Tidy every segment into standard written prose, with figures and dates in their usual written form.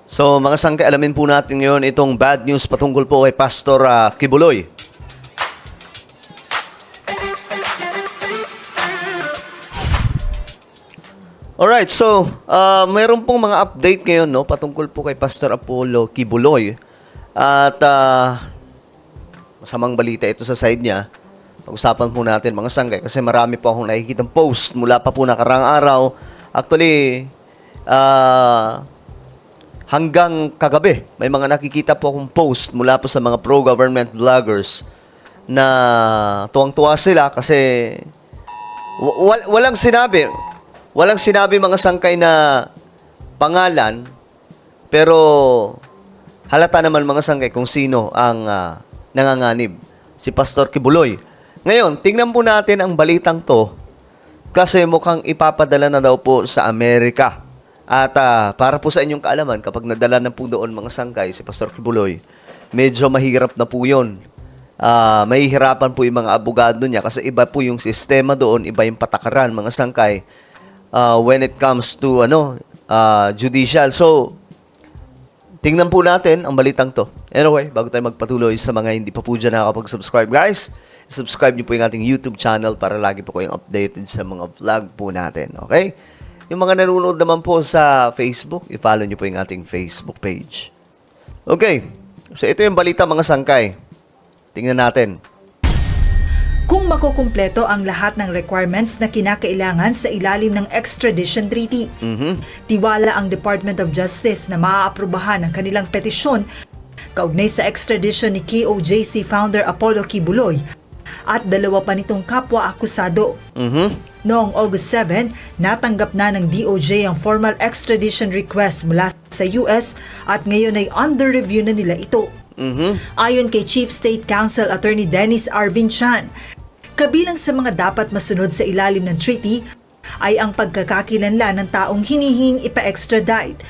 So mga sangkay, alamin po natin ngayon itong bad news patungkol po kay Pastor Kibuloy. Alright, so mayroon pong mga update ngayon patungkol po kay Pastor Apollo Kibuloy. At masamang balita ito sa side niya. Pag-usapan po natin mga sangkay kasi marami po akong nakikitang post mula pa po nakaraang araw. Actually, hanggang kagabi, may mga nakikita po akong post mula po sa mga pro-government vloggers na tuwang-tuwa sila kasi walang sinabi mga sangkay na pangalan, pero halata naman mga sangkay kung sino ang nanganganib, si Pastor Kibuloy. Ngayon, tingnan po natin ang balitang to kasi mukhang ipapadala na daw po sa Amerika. At para po sa inyong kaalaman, kapag nadala na po doon mga sangkay si Pastor Kibuloy, medyo mahirap na po yun. Mahihirapan po yung mga abogado niya kasi iba po yung sistema doon, iba yung patakaran mga sangkay when it comes to judicial. So, tingnan po natin ang balitang to. Anyway, bago tayo magpatuloy sa mga hindi pa po dyan nakakapag-subscribe, guys, subscribe niyo po yung ating YouTube channel para lagi po kayong updated sa mga vlog po natin. Okay? Yung mga nanonood naman po sa Facebook, i-follow niyo po yung ating Facebook page. Okay. So, ito yung balita mga sangkay. Tingnan natin. Kung makukumpleto ang lahat ng requirements na kinakailangan sa ilalim ng extradition treaty, tiwala ang Department of Justice na maaaprubahan ang kanilang petisyon kaugnay sa extradition ni KOJC founder Apollo Kibuloy at dalawa pa nitong kapwa-akusado. Noong August 7, natanggap na ng DOJ ang formal extradition request mula sa US at ngayon ay under review na nila ito. Ayon kay Chief State Counsel Attorney Dennis Arvin Chan, kabilang sa mga dapat masunod sa ilalim ng treaty ay ang pagkakakilanlan ng taong hinihinging ipa-extradite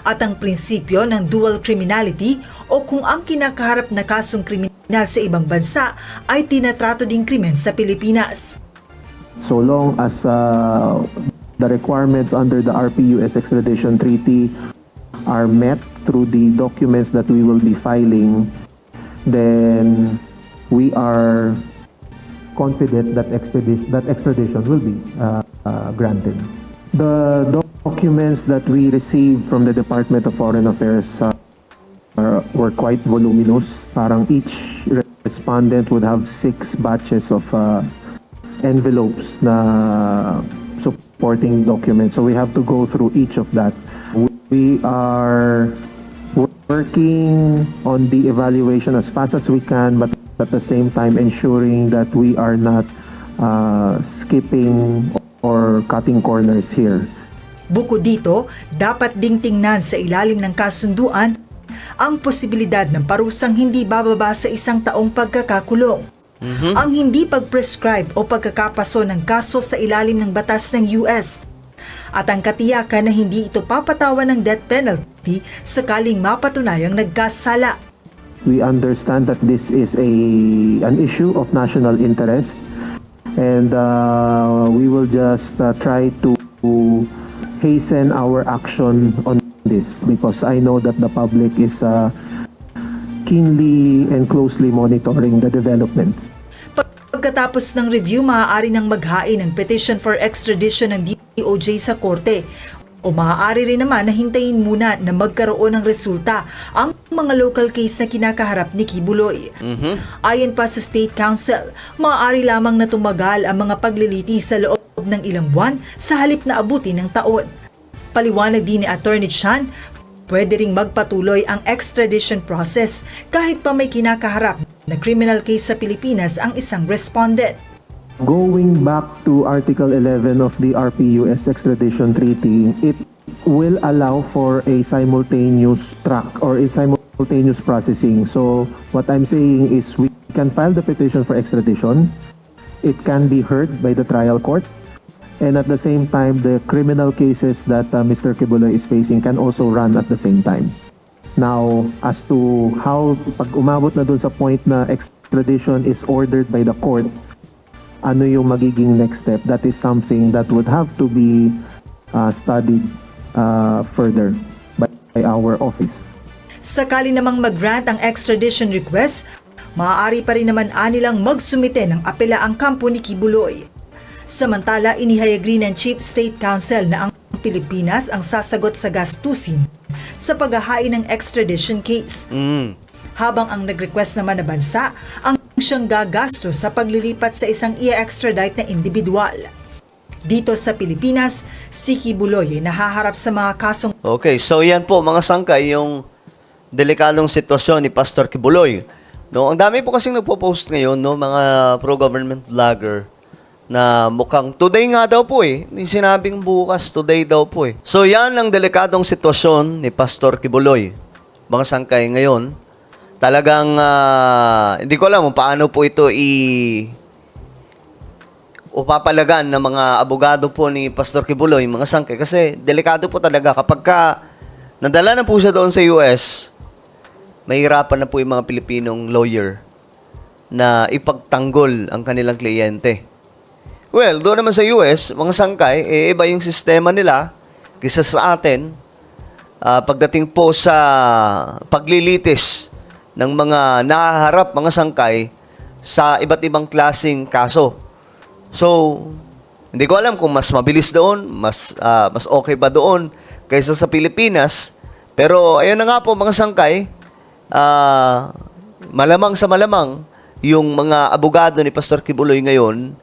at ang prinsipyo ng dual criminality o kung ang kinakaharap na kasong kriminal sa ibang bansa ay tinatrato ding krimen sa Pilipinas. So long as the requirements under the RP-US extradition treaty are met through the documents that we will be filing, then we are confident that extradition will be granted. The documents that we received from the Department of Foreign Affairs were quite voluminous. Parang each respondent would have 6 batches of envelopes na supporting documents. So we have to go through each of that. We are working on the evaluation as fast as we can, but at the same time ensuring that we are not skipping or cutting corners here. Bukod dito, dapat ding tingnan sa ilalim ng kasunduan ang posibilidad ng parusang hindi bababa sa 1 taong pagkakakulong. Ang hindi pag-prescribe o pagkakapaso ng kaso sa ilalim ng batas ng US at ang katiyakan na hindi ito papatawan ng death penalty sakaling mapatunayang nagkasala. We understand that this is an issue of national interest, and we will just try to hasten our action on this because I know that the public is keenly and closely monitoring the development. Pagkatapos ng review, maaari nang maghain ng petition for extradition ng DOJ sa korte o maaari rin naman na hintayin muna na magkaroon ng resulta ang mga local case na kinakaharap ni Kibuloy. Ayon pa sa State Counsel, maaari lamang na tumagal ang mga pagliliti sa loob ng ilang buwan sa halip na abutin ng taon. Paliwanag din ni Attorney Chan, pwede ring magpatuloy ang extradition process kahit pa may kinakaharap na criminal case sa Pilipinas ang isang respondent. Going back to Article 11 of the RP-US extradition treaty, it will allow for a simultaneous track or a simultaneous processing. So what I'm saying is we can file the petition for extradition. It can be heard by the trial court. And at the same time, the criminal cases that Mr. Kibuloy is facing can also run at the same time. Now, as to how, pag umabot na dun sa point na extradition is ordered by the court, ano yung magiging next step? That is something that would have to be studied further by our office. Sakali namang mag-grant ang extradition request, maaari pa rin naman anilang magsumite ng apela ang kampo ni Kibuloy. Samantala, inihayag rin ng Chief State Counsel na ang Pilipinas ang sasagot sa gastusin sa paghahain ng extradition case. Habang ang nag-request naman na bansa ang siyang gagasto sa paglilipat sa isang i-extradite na individual. Dito sa Pilipinas, si Kibuloy ay nahaharap sa mga kasong Okay, so yan po mga sangkay yung delikadong sitwasyon ni Pastor Kibuloy. No, ang dami po kasing nagpo-post ngayon, no, mga pro-government vlogger na mukhang today nga daw po eh. Hindi sinabing bukas, today daw po eh. So yan ang delikadong sitwasyon ni Pastor Kibuloy. Mga sangkay ngayon, talagang hindi ko alam kung paano po ito upapalagan ng mga abogado po ni Pastor Kibuloy, mga sangkay. Kasi delikado po talaga. Kapag nadala na po siya doon sa US, mahirapan na po yung mga Pilipinong lawyer na ipagtanggol ang kanilang kliyente. Well, doon naman sa US, mga sangkay, iba yung sistema nila kaysa sa atin. Pagdating po sa paglilitis ng mga nahaharap, mga sangkay, sa iba't ibang klaseng kaso. So, hindi ko alam kung mas mabilis doon, mas okay ba doon kaysa sa Pilipinas. Pero ayun na nga po mga sangkay, malamang sa malamang, yung mga abogado ni Pastor Kibuloy ngayon,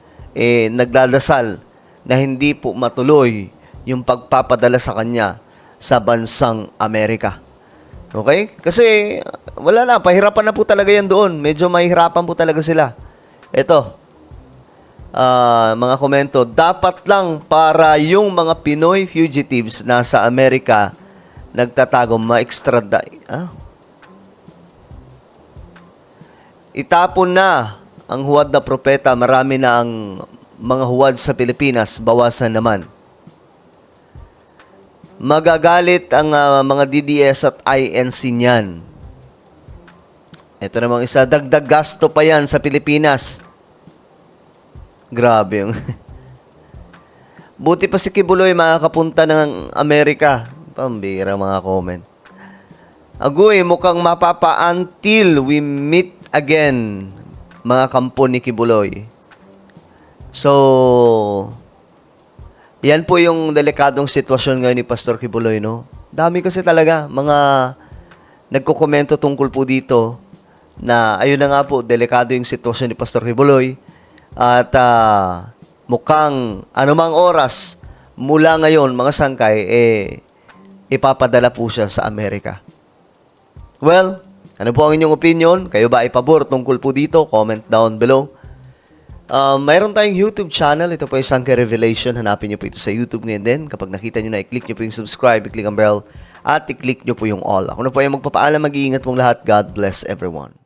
nagdadasal na hindi po matuloy yung pagpapadala sa kanya sa bansang Amerika. Okay? Kasi wala na, pahirapan na po talaga yan doon. Medyo mahirapan po talaga sila. Ito, mga komento, dapat lang para yung mga Pinoy fugitives nasa Amerika nagtatago ma-extradite. Itapon na ang huwad na propeta, marami na ang mga huwad sa Pilipinas, bawasan naman. Magagalit ang mga DDS at INC niyan. Ito namang isa, dagdag gasto pa yan sa Pilipinas. Grabe yung... Buti pa si Kibuloy makakapunta ng Amerika. Pambira mga comment. Agoy, mukhang mapapa until we meet again, mga kampo ni Kibuloy. So, yan po yung delikadong sitwasyon ngayon ni Pastor Kibuloy, no? Dami kasi talaga mga nagko-komento tungkol po dito na ayun na nga po, delikado yung sitwasyon ni Pastor Kibuloy. At mukhang anumang oras mula ngayon, mga sangkay, ipapadala po siya sa Amerika. Well, ano po ang inyong opinion? Kayo ba ay pabor tungkol po dito? Comment down below. Mayroon tayong YouTube channel. Ito po yung Sangkay Revelation. Hanapin nyo po ito sa YouTube ngayon din. Kapag nakita nyo na, i-click nyo po yung subscribe, i-click ang bell, at i-click nyo po yung all. Ako na po yung magpapaalam. Mag-iingat pong lahat. God bless everyone.